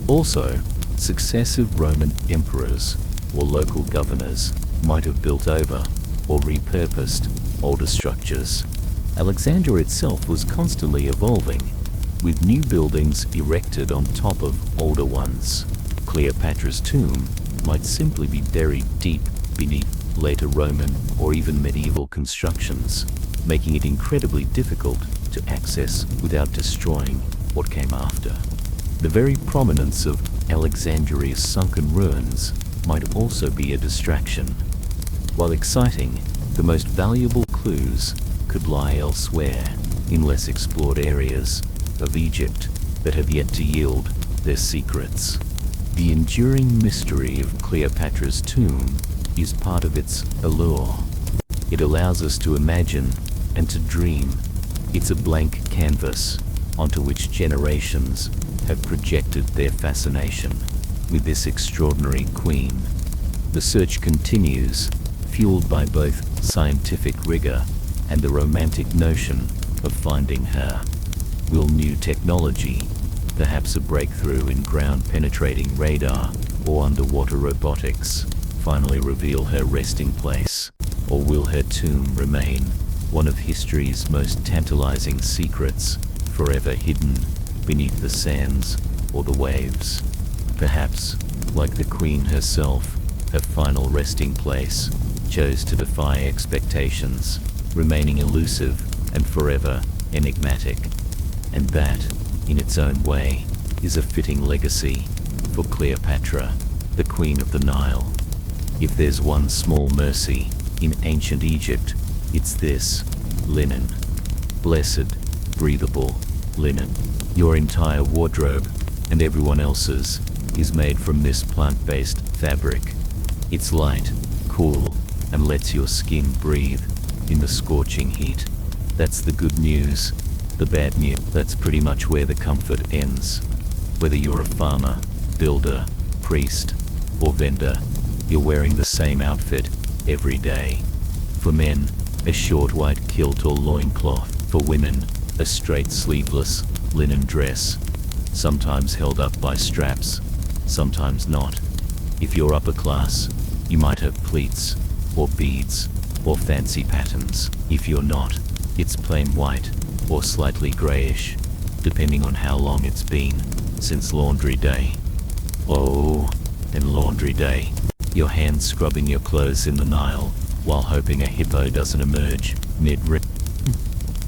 Also, successive Roman emperors or local governors might have built over or repurposed older structures. Alexandria itself was constantly evolving, with new buildings erected on top of older ones. Cleopatra's tomb might simply be buried deep beneath later Roman or even medieval constructions, making it incredibly difficult to access without destroying what came after. The very prominence of Alexandria's sunken ruins might also be a distraction. While exciting, the most valuable clues could lie elsewhere, in less explored areas of Egypt that have yet to yield their secrets. The enduring mystery of Cleopatra's tomb is part of its allure. It allows us to imagine and to dream. It's a blank canvas onto which generations have projected their fascination with this extraordinary queen. The search continues, fueled by both scientific rigor and the romantic notion of finding her. Will new technology, perhaps a breakthrough in ground-penetrating radar or underwater robotics, finally reveal her resting place, or will her tomb remain one of history's most tantalizing secrets, forever hidden beneath the sands or the waves? Perhaps, like the queen herself, her final resting place chose to defy expectations, remaining elusive and forever enigmatic. And that, in its own way, is a fitting legacy for Cleopatra, the queen of the Nile. If there's one small mercy in ancient Egypt, it's this: linen. Blessed, breathable linen. Your entire wardrobe, and everyone else's, is made from this plant-based fabric. It's light, cool, and lets your skin breathe in the scorching heat. That's the good news. The bad news, that's pretty much where the comfort ends. Whether you're a farmer, builder, priest, or vendor, you're wearing the same outfit every day. For men, a short white kilt or loincloth. For women, a straight sleeveless linen dress, sometimes held up by straps, sometimes not. If you're upper class, you might have pleats, or beads, or fancy patterns. If you're not, it's plain white, or slightly grayish, depending on how long it's been since laundry day. Oh, and laundry day. Your hands scrubbing your clothes in the Nile, while hoping a hippo doesn't emerge mid-rip.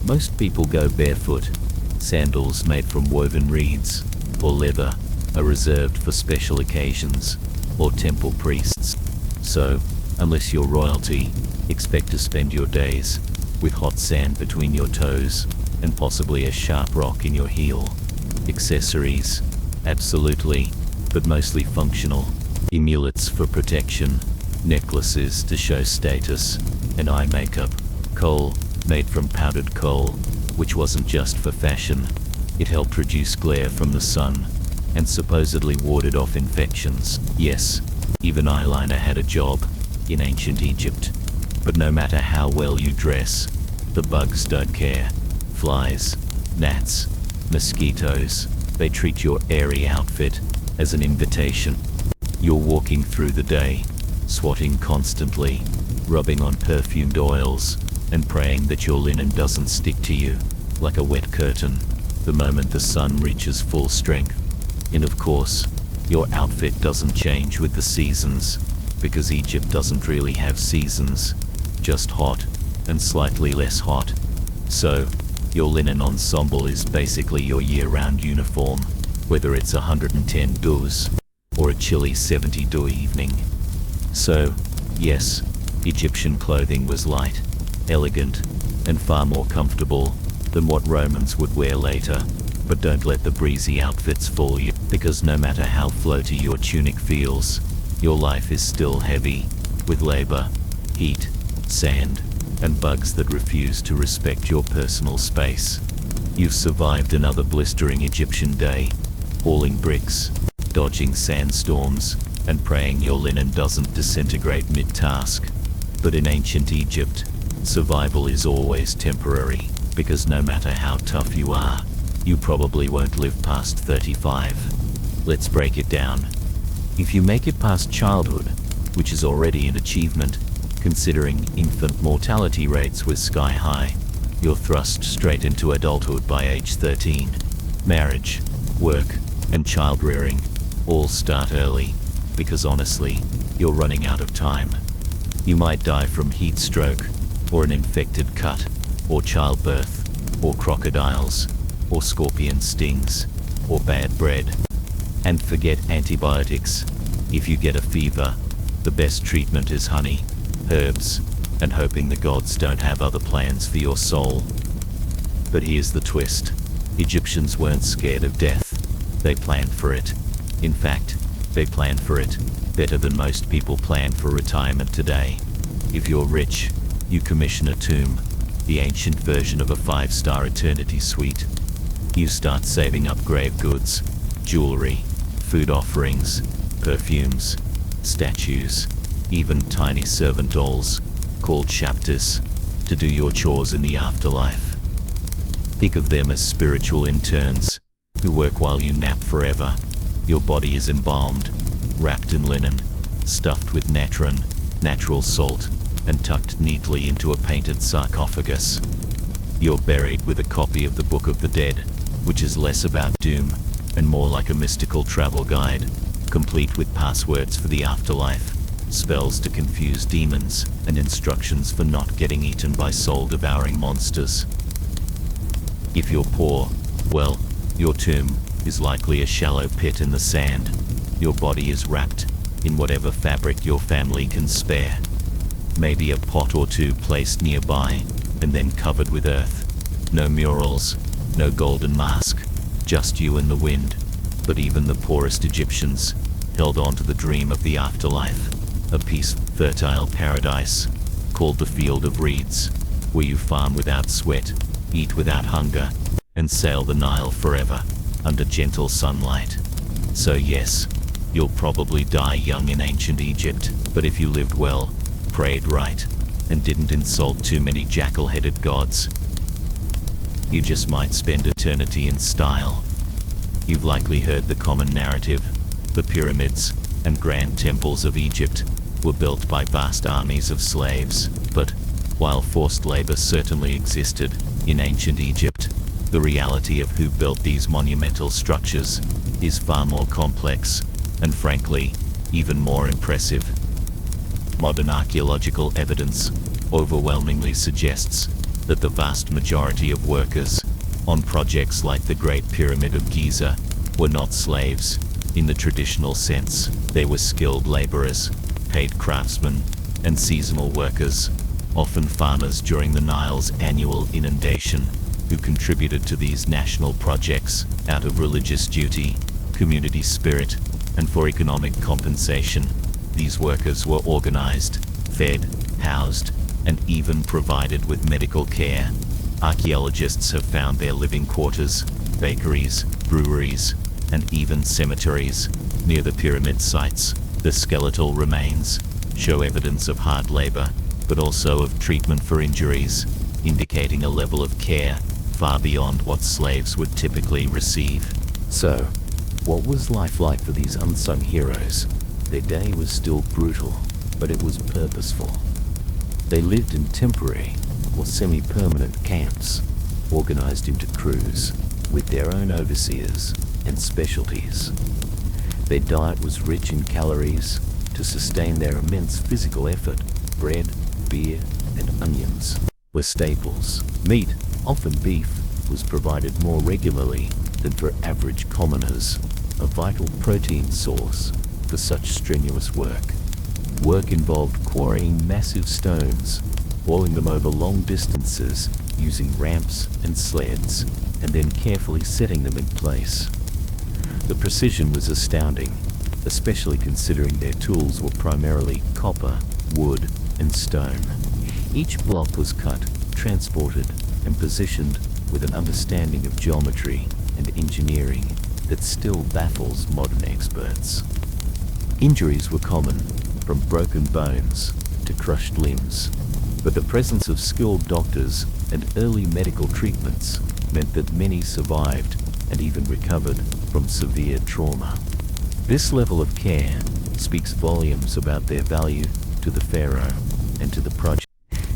Most people go barefoot. Sandals made from woven reeds or leather are reserved for special occasions or temple priests. So, unless you're royalty, expect to spend your days with hot sand between your toes and possibly a sharp rock in your heel. Accessories, absolutely, but mostly functional. Amulets for protection, necklaces to show status, and eye makeup. Coal, made from powdered coal, which wasn't just for fashion. It helped reduce glare from the sun, and supposedly warded off infections. Yes, even eyeliner had a job in ancient Egypt. But no matter how well you dress, the bugs don't care. Flies, gnats, mosquitoes, they treat your airy outfit as an invitation. You're walking through the day, swatting constantly, rubbing on perfumed oils, and praying that your linen doesn't stick to you like a wet curtain the moment the sun reaches full strength. And of course, your outfit doesn't change with the seasons, because Egypt doesn't really have seasons, just hot and slightly less hot. So, your linen ensemble is basically your year-round uniform, whether it's 110 degrees or a chilly 70 degree evening. So, yes, Egyptian clothing was light, elegant, and far more comfortable than what Romans would wear later. But don't let the breezy outfits fool you, because no matter how floaty your tunic feels, your life is still heavy with labor, heat, sand, and bugs that refuse to respect your personal space. You've survived another blistering Egyptian day, hauling bricks, dodging sandstorms, and praying your linen doesn't disintegrate mid-task. But in ancient Egypt, survival is always temporary, because no matter how tough you are, you probably won't live past 35. Let's break it down. If you make it past childhood, which is already an achievement, considering infant mortality rates were sky high, you're thrust straight into adulthood by age 13. Marriage, work, and child-rearing all start early, because honestly, you're running out of time. You might die from heat stroke, or an infected cut, or childbirth, or crocodiles, or scorpion stings, or bad bread. And forget antibiotics. If you get a fever, the best treatment is honey, herbs, and hoping the gods don't have other plans for your soul. But here's the twist. Egyptians weren't scared of death. They planned for it. In fact, they planned for it better than most people plan for retirement today. If you're rich, you commission a tomb, the ancient version of a 5-star eternity suite. You start saving up grave goods, jewelry, food offerings, perfumes, statues, even tiny servant dolls, called chapters, to do your chores in the afterlife. Think of them as spiritual interns, who work while you nap forever. Your body is embalmed, wrapped in linen, stuffed with natron, natural salt, and tucked neatly into a painted sarcophagus. You're buried with a copy of the Book of the Dead, which is less about doom and more like a mystical travel guide, complete with passwords for the afterlife, spells to confuse demons, and instructions for not getting eaten by soul-devouring monsters. If you're poor, well, your tomb is likely a shallow pit in the sand. Your body is wrapped in whatever fabric your family can spare. Maybe a pot or two placed nearby, and then covered with earth. No murals, no golden mask, just you and the wind. But even the poorest Egyptians held on to the dream of the afterlife, a peaceful, fertile paradise called the Field of Reeds, where you farm without sweat, eat without hunger, and sail the Nile forever under gentle sunlight. So yes, you'll probably die young in ancient Egypt, but if you lived well, prayed right, and didn't insult too many jackal-headed gods, you just might spend eternity in style. You've likely heard the common narrative. The pyramids and grand temples of Egypt were built by vast armies of slaves, but while forced labor certainly existed in ancient Egypt, the reality of who built these monumental structures is far more complex and, frankly, even more impressive. Modern archaeological evidence overwhelmingly suggests that the vast majority of workers on projects like the Great Pyramid of Giza were not slaves in the traditional sense. They were skilled laborers, paid craftsmen, and seasonal workers, often farmers during the Nile's annual inundation, who contributed to these national projects out of religious duty, community spirit, and for economic compensation. These workers were organized, fed, housed, and even provided with medical care. Archaeologists have found their living quarters, bakeries, breweries, and even cemeteries near the pyramid sites. The skeletal remains show evidence of hard labor, but also of treatment for injuries, indicating a level of care far beyond what slaves would typically receive. So, what was life like for these unsung heroes? Their day was still brutal, but it was purposeful. They lived in temporary or semi-permanent camps, organized into crews with their own overseers and specialties. Their diet was rich in calories to sustain their immense physical effort. Bread, beer, and onions were staples. Meat, often beef, was provided more regularly than for average commoners, a vital protein source for such strenuous work. Work involved quarrying massive stones, hauling them over long distances using ramps and sleds, and then carefully setting them in place. The precision was astounding, especially considering their tools were primarily copper, wood, and stone. Each block was cut, transported, and positioned with an understanding of geometry and engineering that still baffles modern experts. Injuries were common, from broken bones to crushed limbs, but the presence of skilled doctors and early medical treatments meant that many survived and even recovered from severe trauma. This level of care speaks volumes about their value to the Pharaoh and to the project.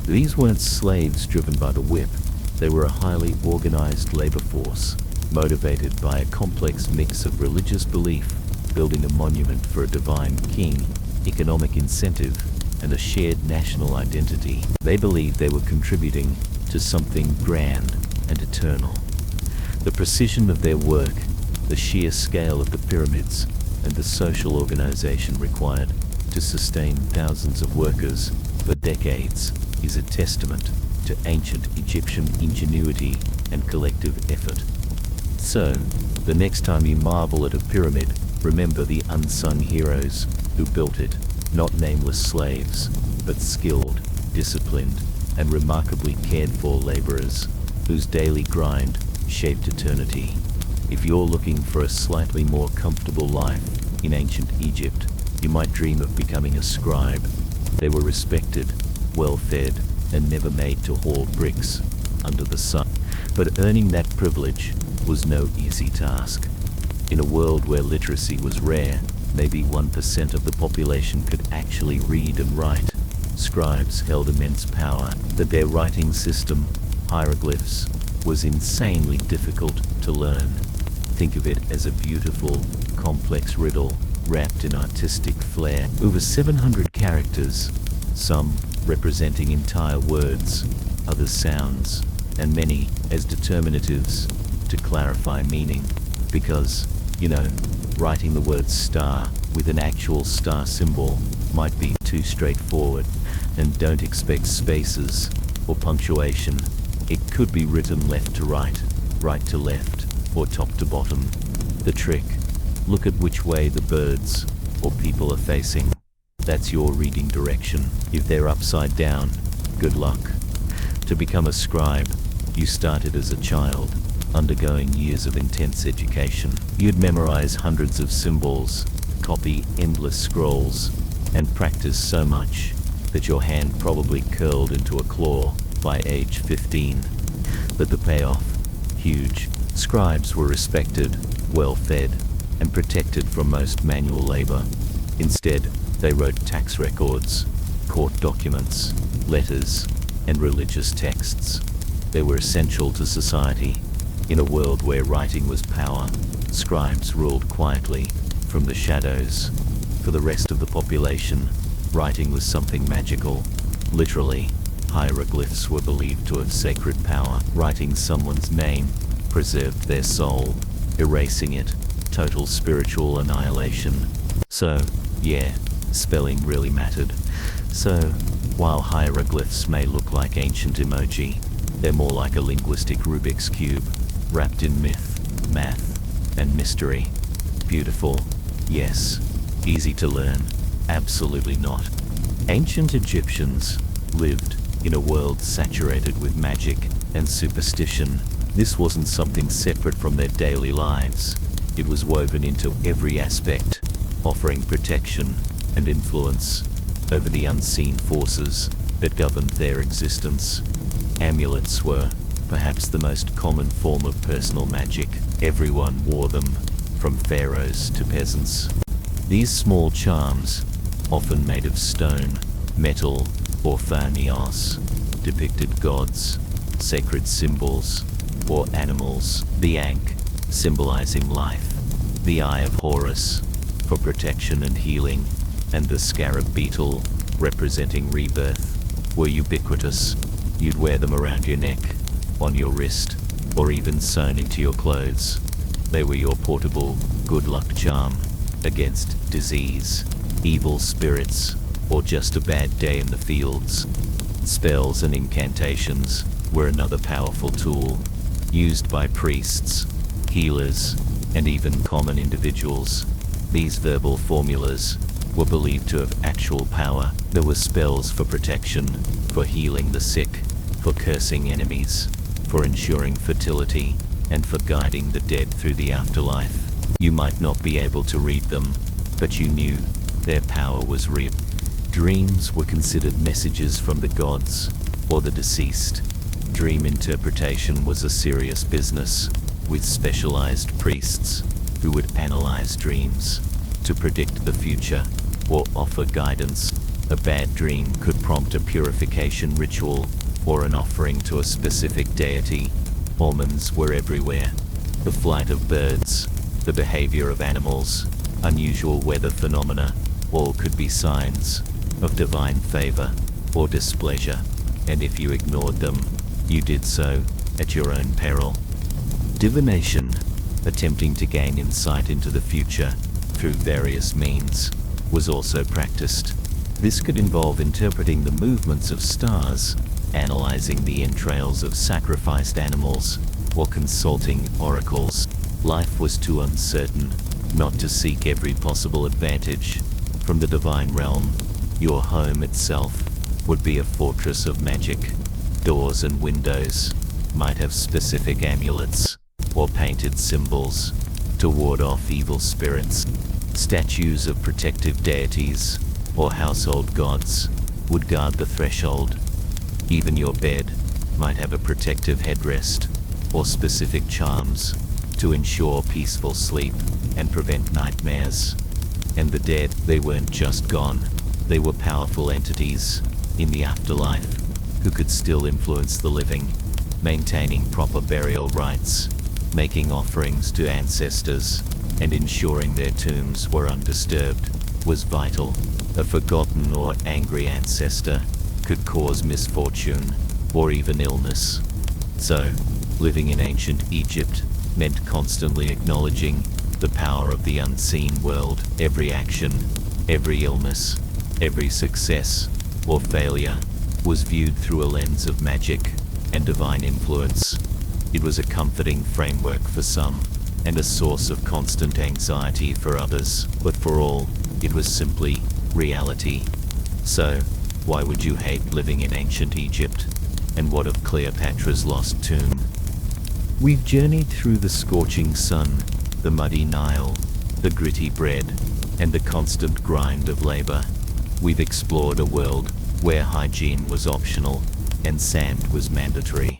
These weren't slaves driven by the whip. They were a highly organized labor force, motivated by a complex mix of religious belief, building a monument for a divine king, economic incentive, and a shared national identity. They believed they were contributing to something grand and eternal. The precision of their work, the sheer scale of the pyramids, and the social organization required to sustain thousands of workers for decades is a testament to ancient Egyptian ingenuity and collective effort. So, the next time you marvel at a pyramid, remember the unsung heroes who built it, not nameless slaves, but skilled, disciplined, and remarkably cared-for laborers whose daily grind shaped eternity. If you're looking for a slightly more comfortable life in ancient Egypt, you might dream of becoming a scribe. They were respected, well-fed, and never made to haul bricks under the sun. But earning that privilege was no easy task. In a world where literacy was rare, Maybe 1% of the population could actually read and write. Scribes held immense power, but their writing system, hieroglyphs, was insanely difficult to learn. Think of it as a beautiful, complex riddle wrapped in artistic flair. Over 700 characters, some representing entire words, others sounds, and many as determinatives to clarify meaning. Because, writing the word star with an actual star symbol might be too straightforward, and don't expect spaces or punctuation. It could be written left to right, right to left, or top to bottom. The trick: look at which way the birds or people are facing. That's your reading direction. If they're upside down, good luck. To become a scribe, you started as a child, undergoing years of intense education. You'd memorize hundreds of symbols, copy endless scrolls, and practice so much that your hand probably curled into a claw by age 15. But the payoff? Huge. Scribes were respected, well-fed, and protected from most manual labor. Instead, they wrote tax records, court documents, letters, and religious texts. They were essential to society. In a world where writing was power, scribes ruled quietly from the shadows. For the rest of the population, writing was something magical. Literally, hieroglyphs were believed to have sacred power. Writing someone's name preserved their soul. Erasing it, total spiritual annihilation. So, yeah, spelling really mattered. So, while hieroglyphs may look like ancient emoji, they're more like a linguistic Rubik's Cube, wrapped in myth, math, and mystery. Beautiful, yes. Easy to learn, absolutely not. Ancient Egyptians lived in a world saturated with magic and superstition. This wasn't something separate from their daily lives. It was woven into every aspect, offering protection and influence over the unseen forces that governed their existence. Amulets were perhaps the most common form of personal magic. Everyone wore them, from pharaohs to peasants. These small charms, often made of stone, metal, or pharaohs, depicted gods, sacred symbols, or animals. The ankh, symbolizing life, the eye of Horus, for protection and healing, and the scarab beetle, representing rebirth, were ubiquitous. You'd wear them around your neck, on your wrist, or even sewn into your clothes. They were your portable good luck charm against disease, evil spirits, or just a bad day in the fields. Spells and incantations were another powerful tool, used by priests, healers, and even common individuals. These verbal formulas were believed to have actual power. There were spells for protection, for healing the sick, for cursing enemies, for ensuring fertility, and for guiding the dead through the afterlife. You might not be able to read them, but you knew their power was real. Dreams were considered messages from the gods or the deceased. Dream interpretation was a serious business, with specialized priests who would analyze dreams to predict the future or offer guidance. A bad dream could prompt a purification ritual or an offering to a specific deity. Omens were everywhere. The flight of birds, the behavior of animals, unusual weather phenomena, all could be signs of divine favor or displeasure, and if you ignored them, you did so at your own peril. Divination, attempting to gain insight into the future through various means, was also practiced. This could involve interpreting the movements of stars, analyzing the entrails of sacrificed animals, or consulting oracles. Life was too uncertain not to seek every possible advantage from the divine realm. Your home itself would be a fortress of magic. Doors and windows might have specific amulets or painted symbols to ward off evil spirits. Statues of protective deities or household gods would guard the threshold. Even your bed might have a protective headrest or specific charms to ensure peaceful sleep and prevent nightmares. And the dead, they weren't just gone. They were powerful entities in the afterlife who could still influence the living, maintaining proper burial rites, making offerings to ancestors, and ensuring their tombs were undisturbed was vital. A forgotten or angry ancestor could cause misfortune or even illness. So, living in ancient Egypt meant constantly acknowledging the power of the unseen world. Every action, every illness, every success or failure was viewed through a lens of magic and divine influence. It was a comforting framework for some, and a source of constant anxiety for others, but for all, it was simply reality. So, why would you hate living in ancient Egypt? And what of Cleopatra's lost tomb? We've journeyed through the scorching sun, the muddy Nile, the gritty bread, and the constant grind of labor. We've explored a world where hygiene was optional and sand was mandatory.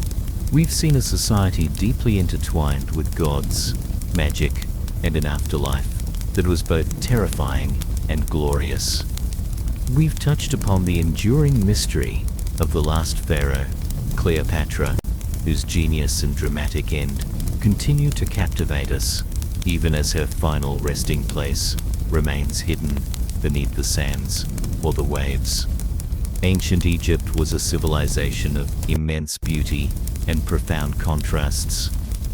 We've seen a society deeply intertwined with gods, magic, and an afterlife that was both terrifying and glorious. We've touched upon the enduring mystery of the last pharaoh, Cleopatra, whose genius and dramatic end continue to captivate us, even as her final resting place remains hidden beneath the sands or the waves. Ancient Egypt was a civilization of immense beauty and profound contrasts.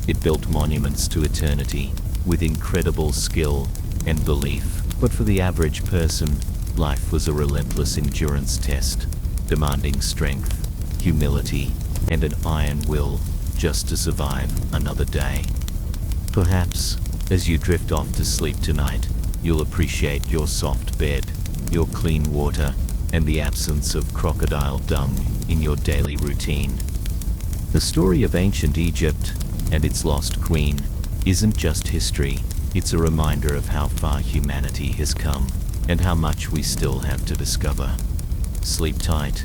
It built monuments to eternity with incredible skill and belief. But for the average person, life was a relentless endurance test, demanding strength, humility, and an iron will just to survive another day. Perhaps, as you drift off to sleep tonight, you'll appreciate your soft bed, your clean water, and the absence of crocodile dung in your daily routine. The story of ancient Egypt and its lost queen isn't just history, it's a reminder of how far humanity has come and how much we still have to discover. Sleep tight,